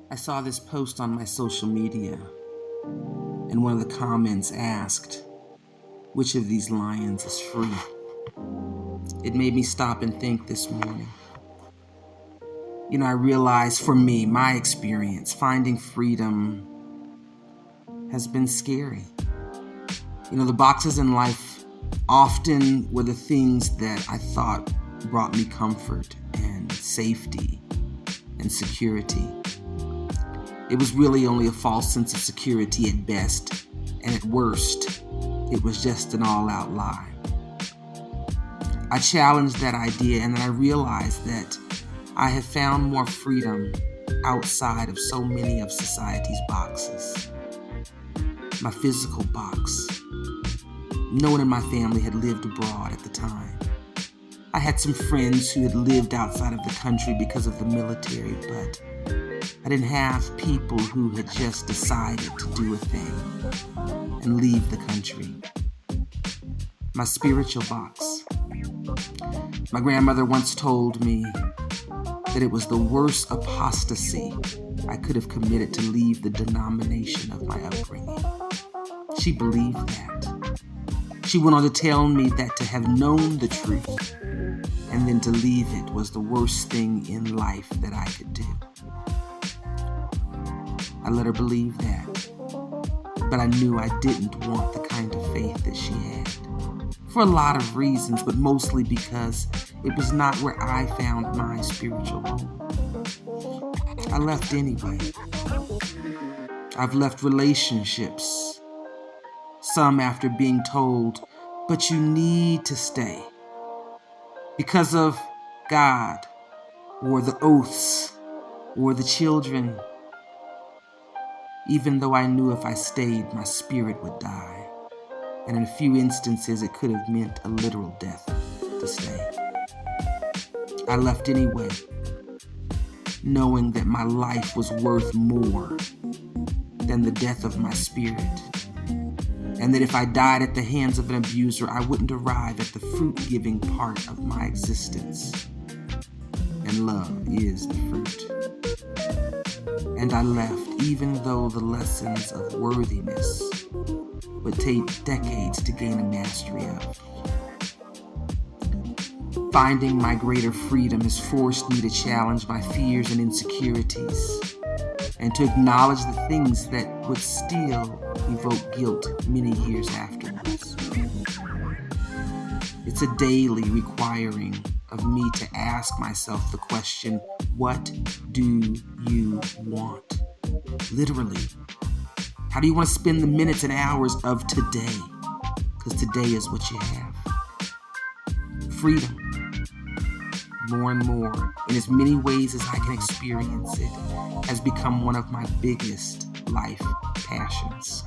I saw this post on my social media, and one of the comments asked, which of these lions is free? It made me stop and think this morning. I realized for me, my experience, finding freedom has been scary. The boxes in life often were the things that I thought brought me comfort and safety and security. It was really only a false sense of security at best, and at worst, it was just an all-out lie. I challenged that idea, and then I realized that I have found more freedom outside of so many of society's boxes. My physical box. No one in my family had lived abroad at the time. I had some friends who had lived outside of the country because of the military, but I didn't have people who had just decided to do a thing and leave the country. My spiritual box. My grandmother once told me that it was the worst apostasy I could have committed to leave the denomination of my upbringing. She believed that. She went on to tell me that to have known the truth and then to leave it was the worst thing in life that I could do. I let her believe that, but I knew I didn't want the kind of faith that she had. For a lot of reasons, but mostly because it was not where I found my spiritual home. I left anyway. I've left relationships, some after being told, but you need to stay because of God, or the oaths, or the children, even though I knew if I stayed, my spirit would die. And in a few instances, it could have meant a literal death to stay. I left anyway, knowing that my life was worth more than the death of my spirit, and that if I died at the hands of an abuser, I wouldn't arrive at the fruit-giving part of my existence. And love is the fruit. And I left, even though the lessons of worthiness would take decades to gain a mastery of. Finding my greater freedom has forced me to challenge my fears and insecurities, and to acknowledge the things that would still evoke guilt many years afterwards. It's a daily requiring of me to ask myself the question, what do you want? Literally. How do you want to spend the minutes and hours of today? Because today is what you have. Freedom. More and more, in as many ways as I can experience it, has become one of my biggest life passions.